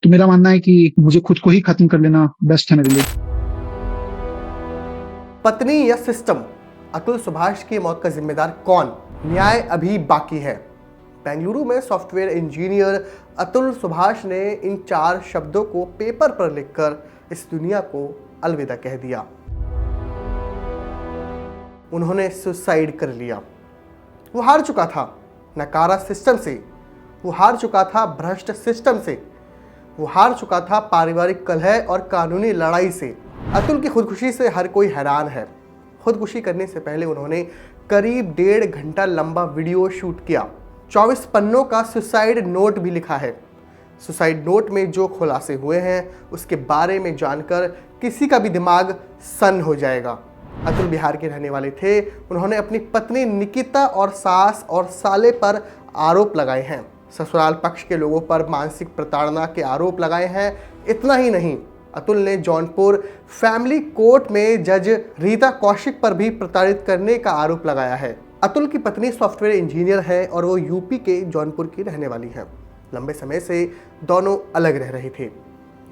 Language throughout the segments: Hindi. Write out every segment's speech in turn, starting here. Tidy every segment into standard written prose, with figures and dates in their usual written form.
तो मेरा मानना है कि मुझे खुद को ही खत्म कर लेना बेस्ट है मेरे लिए। पत्नी या सिस्टम, अतुल सुभाष की मौत का जिम्मेदार कौन? न्याय अभी बाकी है। बेंगलुरु में सॉफ्टवेयर इंजीनियर अतुल सुभाष ने इन 4 शब्दों को पेपर पर लिखकर इस दुनिया को अलविदा कह दिया। उन्होंने सुसाइड कर लिया। वो हार चुका था नकारा सिस्टम से, वो हार चुका था भ्रष्ट सिस्टम से, वो हार चुका था पारिवारिक कलह और कानूनी लड़ाई से। अतुल की खुदकुशी से हर कोई हैरान है। खुदकुशी करने से पहले उन्होंने करीब 1.5 घंटा लंबा वीडियो शूट किया। 24 पन्नों का सुसाइड नोट भी लिखा है। सुसाइड नोट में जो खुलासे हुए हैं उसके बारे में जानकर किसी का भी दिमाग सन्न हो जाएगा। अतुल बिहार के रहने वाले थे। उन्होंने अपनी पत्नी निकिता और सास और साले पर आरोप लगाए हैं। ससुराल पक्ष के लोगों पर मानसिक प्रताड़ना के आरोप लगाए हैं। इतना ही नहीं, अतुल ने जौनपुर फैमिली कोर्ट में जज रीता कौशिक पर भी प्रताड़ित करने का आरोप लगाया है। अतुल की पत्नी सॉफ्टवेयर इंजीनियर है और वो यूपी के जौनपुर की रहने वाली है। लंबे समय से दोनों अलग रह रहे थे।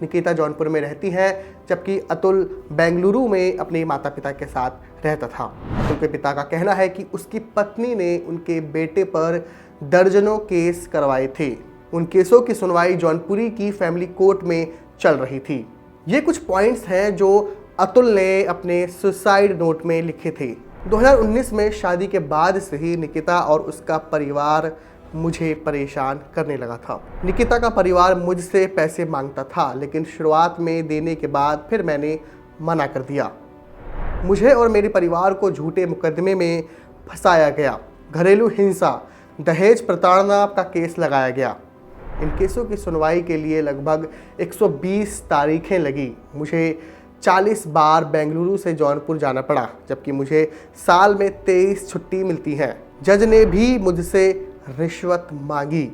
निकिता जौनपुर में रहती है जबकि अतुल बेंगलुरु में अपने माता पिता के साथ रहता था। अतुल के पिता का कहना है कि उसकी पत्नी ने उनके बेटे पर दर्जनों केस करवाए थे। उन केसों की सुनवाई जौनपुरी की फैमिली कोर्ट में चल रही थी। ये कुछ पॉइंट्स हैं जो अतुल ने अपने सुसाइड नोट में लिखे थे। 2019 में शादी के बाद से ही निकिता और उसका परिवार मुझे परेशान करने लगा था। निकिता का परिवार मुझसे पैसे मांगता था, लेकिन शुरुआत में देने के बाद फिर मैंने मना कर दिया। मुझे और मेरे परिवार को झूठे मुकदमे में फंसाया गया। घरेलू हिंसा, दहेज प्रताड़ना का केस लगाया गया। इन केसों की सुनवाई के लिए लगभग 120 तारीखें लगी। मुझे 40 बार बेंगलुरु से जौनपुर जाना पड़ा, जबकि मुझे साल में 23 छुट्टी मिलती है। जज ने भी मुझसे रिश्वत मांगी।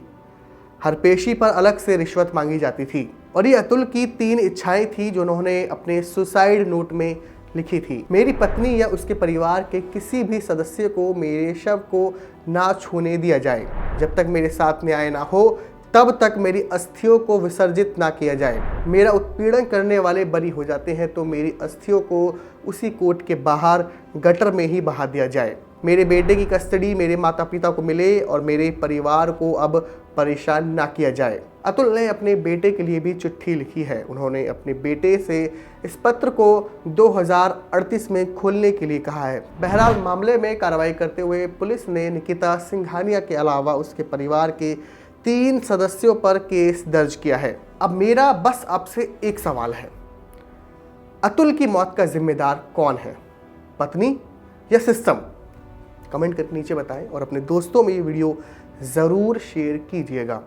हर पेशी पर अलग से रिश्वत मांगी जाती थी। और ये अतुल की 3 इच्छाएं थी जो उन्होंने अपने सुसाइड नोट में लिखी थी। मेरी पत्नी या उसके परिवार के किसी भी सदस्य को मेरे शव को ना छूने दिया जाए। जब तक मेरे साथ न्याय ना हो तब तक मेरी अस्थियों को विसर्जित ना किया जाए। मेरा उत्पीड़न करने वाले बरी हो जाते हैं तो मेरी अस्थियों को उसी कोर्ट के बाहर गटर में ही बहा दिया जाए। मेरे बेटे की कस्टडी मेरे माता पिता को मिले और मेरे परिवार को अब परेशान ना किया जाए। अतुल ने अपने बेटे के लिए भी चिट्ठी लिखी है। उन्होंने अपने बेटे से इस पत्र को 2038 में खोलने के लिए कहा है। बहरहाल मामले में कार्रवाई करते हुए पुलिस ने निकिता सिंघानिया के अलावा उसके परिवार के 3 सदस्यों पर केस दर्ज किया है। अब मेरा बस आपसे एक सवाल है, अतुल की मौत का जिम्मेदार कौन है, पत्नी या सिस्टम? कमेंट करके नीचे बताएं और अपने दोस्तों में ये वीडियो ज़रूर शेयर कीजिएगा।